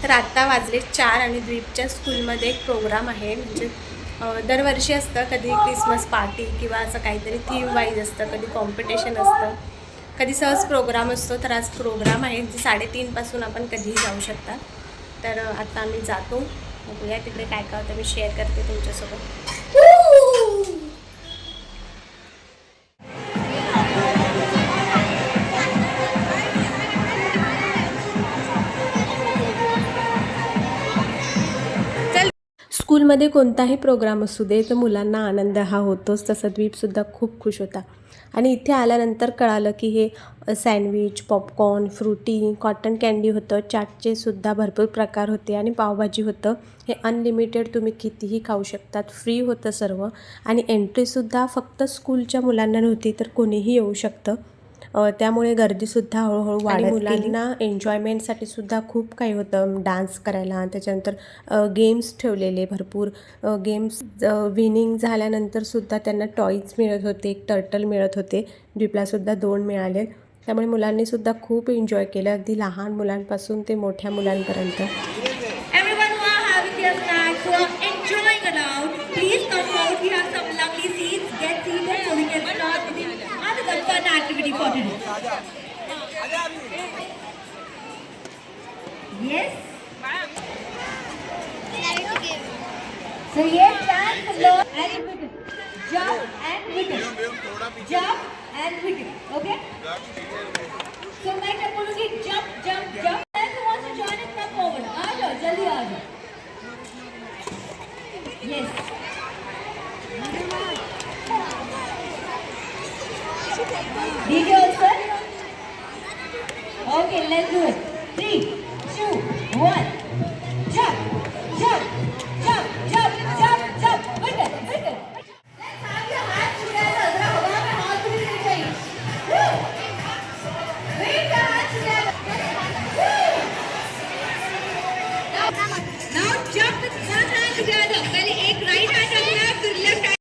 तर आत्ता वाजले 4 आणि द्वीपच्या स्कूलमध्ये एक प्रोग्राम आहे. म्हणजे दरवर्षी असतं, कधी क्रिसमस पार्टी किंवा असं काहीतरी थीम वाईज असतं, कधी कॉम्पिटिशन असतं, कधी सहज प्रोग्राम असतो. तर आज प्रोग्राम आहे, जे 3:30पासून आपण कधीही जाऊ शकता. तर आता आम्ही जातो, बघूया तिकडे काय काय होतं, मी शेअर करते तुमच्यासोबत. स्कूलमध्ये कोणताही प्रोग्राम असू दे तर मुलांना आनंद हा होतोच. तसं द्वीपसुद्धा खूप खुश होता. आणि इथे आल्यानंतर कळालं की हे sandwich, popcorn, Frooti, cotton candy होतं, चाटचे सुद्धा भरपूर प्रकार होते आणि पावभाजी होतं. हे अनलिमिटेड, तुम्ही कितीही खाऊ शकतात, फ्री होतं सर्व. आणि एंट्रीसुद्धा फक्त स्कूलच्या मुलांना नव्हती, तर कोणीही येऊ शकतं. त्यामुळे गर्दीसुद्धा हळूहळू वाढत गेली. मुलांना एन्जॉयमेंटसाठी सुद्धा खूप काही होतं, डान्स करायला. त्याच्यानंतर गेम्स ठेवलेले भरपूर गेम्स. विनिंग झाल्यानंतरसुद्धा त्यांना टॉईज मिळत होते, एक टर्टल मिळत होते. द्वीपलासुद्धा 2 मिळाले. त्यामुळे मुलांनीसुद्धा खूप एन्जॉय केलं, अगदी लहान मुलांपासून ते मोठ्या मुलांपर्यंत. Fun activity for today. Yes. So yes, stand alone and wicket. Jump and wicket. Jump and wicket. Okay. So मैं जब बोलूँगी jump, jump, jump, and who wants to join it, come forward. आ जाओ, जल्दी आ जाओ. Yes. Did you also? Okay, let's do it. 3, 2, 1. Jump, jump, jump, jump, jump, jump. Wicket, wicket. Let's have your hands together. जरा हवा में हाथ उठाने चाहिए. Woo! Wave your hands together. Woo! Now jump with one hand together. पहले एक right hand रखना है, फिर left hand.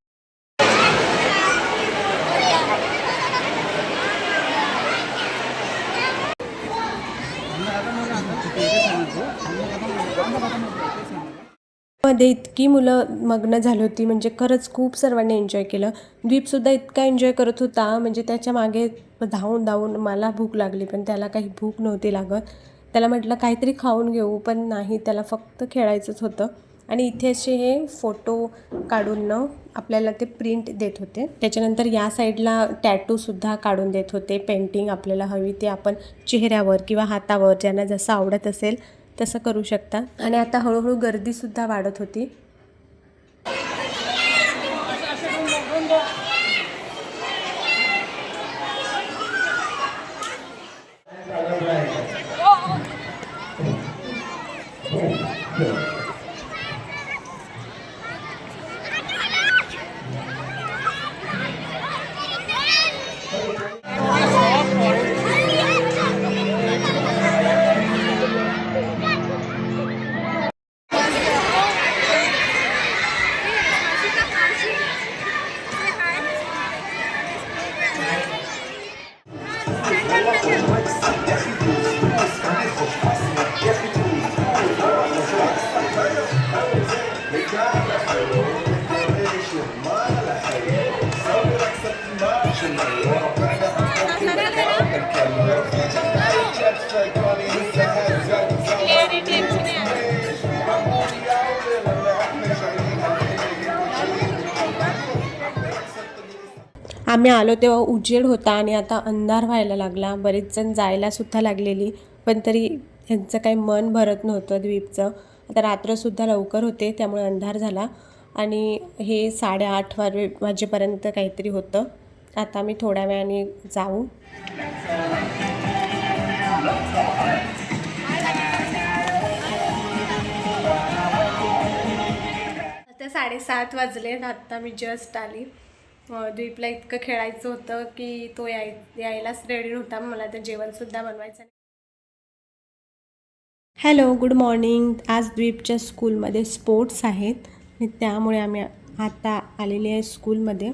मध्ये इतकी मुलं मग्न झाली होती, म्हणजे खरंच खूप सर्वांनी एन्जॉय केलं. द्वीपसुद्धा इतका एन्जॉय करत होता, म्हणजे त्याच्या मागे धावून धावून मला भूक लागली, पण त्याला काही भूक नव्हती लागत. त्याला म्हटलं काहीतरी खाऊन घेऊ, पण नाही, त्याला फक्त खेळायचंच होतं. आणि इथे असे हे फोटो काढून आपल्याला ते प्रिंट देत होते. त्याच्यानंतर या साईडला टॅटूसुद्धा काढून देत होते. पेंटिंग आपल्याला हवी ते आपण चेहऱ्यावर किंवा हातावर, ज्यांना जसं आवडत असेल तसं करू शकता. आणि आता हळूहळू गर्दीसुद्धा वाढत होती. आम्ही आलो तेव्हा उजेड होता आणि आता अंधार व्हायला लागला. बरेच जण जायलासुद्धा लागलेली, पण तरी ह्यांचं काही मन भरत नव्हतं द्वीपचं. आता रात्रसुद्धा लवकर होते, त्यामुळे अंधार झाला. आणि हे 8:30 वाजेपर्यंत काहीतरी होतं. आता मी थोड्या वेळाने जाऊ. आता 7:30 वाजले. आत्ता मी जस्ट आली. द्वीपला इतकं खेळायचं होतं की तो यायलाच रेडी नव्हता. मला तर जेवणसुद्धा बनवायचं. Hello, good morning. आज द्वीपच्या स्कूलमध्ये स्पोर्ट्स आहेत आणि त्यामुळे आम्ही आता आलेले आहे स्कूलमध्ये.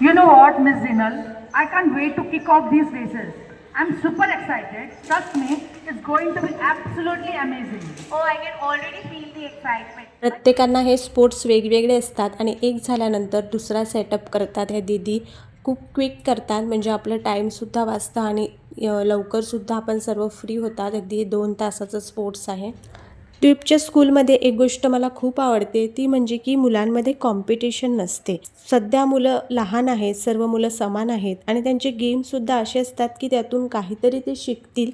You know what, Miss Zinal? I can't wait to kick off these races. I'm super excited. Trust me, is going to be absolutely amazing. Oh, I can already feel the excitement. प्रत्येकांना हे sports वेगवेगळे असतात आणि एक झाल्यानंतर दुसरा setup करतात. हे दीदी खूप क्विक करतात, म्हणजे आपलं टाईमसुद्धा वाचतं आणि लवकरसुद्धा आपण सर्व फ्री होतात. अगदी 2 तासाचं स्पोर्ट्स आहे. ट्यूबच्या स्कूलमध्ये एक गोष्ट मला खूप आवडते, ती म्हणजे की मुलांमध्ये कॉम्पिटिशन नसते. सध्या मुलं लहान आहेत, सर्व मुलं समान आहेत आणि त्यांचे गेमसुद्धा असे असतात की त्यातून काहीतरी ते शिकतील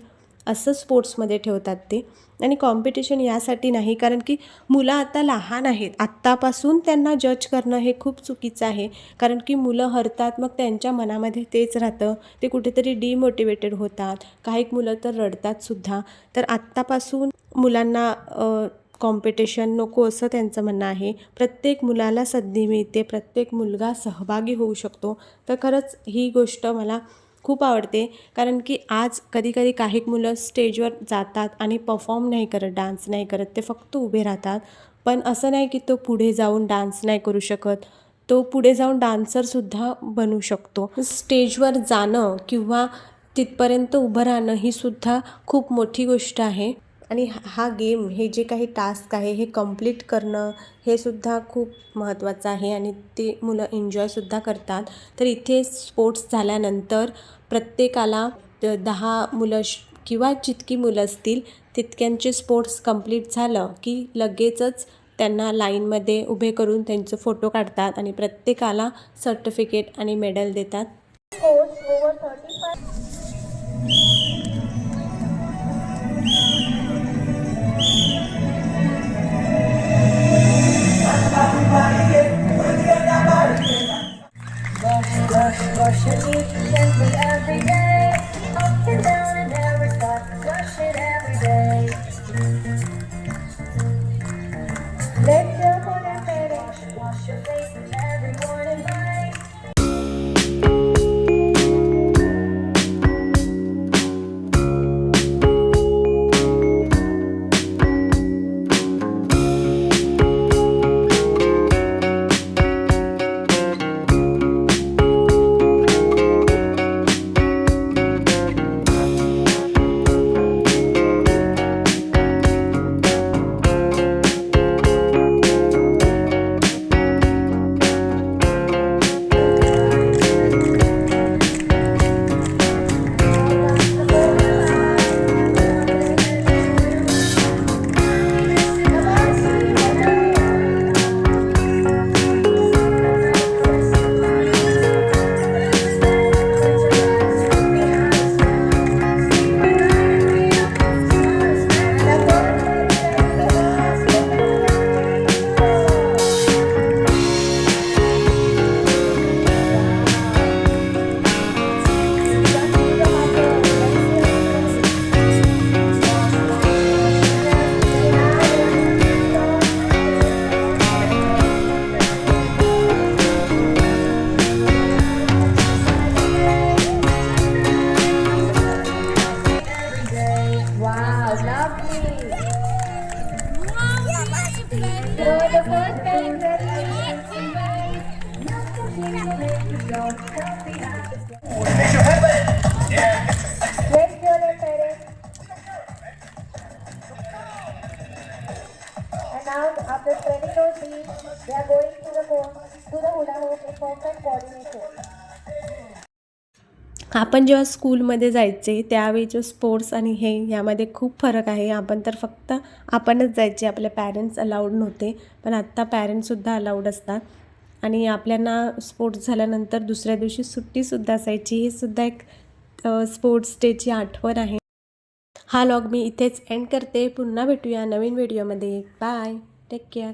असं स्पोर्ट्समध्ये ठेवतात ते. आणि कॉम्पिटिशन यासाठी नाही, कारण की मुलं आता लहान आहेत. आत्तापासून त्यांना जज करणं हे खूप चुकीचं आहे, कारण की मुलं हरतात, मग त्यांच्या मनामध्ये तेच राहतं. ते कुठेतरी डिमोटिवेटेड होतात. काही मुलं तर रडतातसुद्धा. तर आत्तापासून मुलांना कॉम्पिटिशन नको असं त्यांचं म्हणणं आहे. प्रत्येक मुलाला संधी मिळते, प्रत्येक मुलगा सहभागी होऊ शकतो. तर खरंच ही गोष्ट मला खूप आवडते, कारण की आज कधी-कधी काही मुलं स्टेजवर जातात आणि परफॉर्म नाही करत, डान्स नाही करत, ते फक्त उभे राहतात. पण असं नाही की तो पुढे जाऊन डान्स नाही करू शकत, तो पुढे जाऊन डान्सरसुद्धा बनू शकतो. स्टेजवर जाणं किंवा तिथपर्यंत उभं राहणं ही सुद्धा खूप मोठी गोष्ट आहे. आणि हा गेम, हे जे काही टास्क आहे हे कंप्लीट करणं हे सुद्धा खूप महत्त्वाचं आहे आणि ते मुलं एन्जॉयसुद्धा करतात. तर इथे स्पोर्ट्स झाल्यानंतर प्रत्येकाला 10 मुलं किंवा जितकी मुलं असतील तितक्यांचे स्पोर्ट्स कंप्लीट झालं की लगेचच त्यांना लाईनमध्ये उभे करून त्यांचे फोटो काढतात आणि प्रत्येकाला सर्टिफिकेट आणि मेडल देतात. Scores over 35. Brush your teeth gently every day. Up and down and never stop. Brush it every day. Let your hair and finish. Wash your face every morning light. Wow, lovely. So the first time Yes, Jolene Perez. And now, after 24 feet, they are going to the hula hoop in perfect coordination. आपण जेव्हा स्कूलमध्ये जायचे त्यावेळीचे sports आणि हे यामध्ये खूप फरक आहे. आपण तर फक्त आपणच जायचे, आपले पॅरेंट्स अलाउड नव्हते, पण आत्ता पॅरेंट्ससुद्धा अलाउड असतात. आणि आपल्याला स्पोर्ट्स झाल्यानंतर दुसऱ्या दिवशी सुट्टीसुद्धा असायची. हे सुद्धा एक स्पोर्ट्स डेची आठवण आहे. हा व्लॉग मी इथेच एंड करते. पुन्हा भेटूया नवीन व्हिडिओमध्ये. Bye, take care.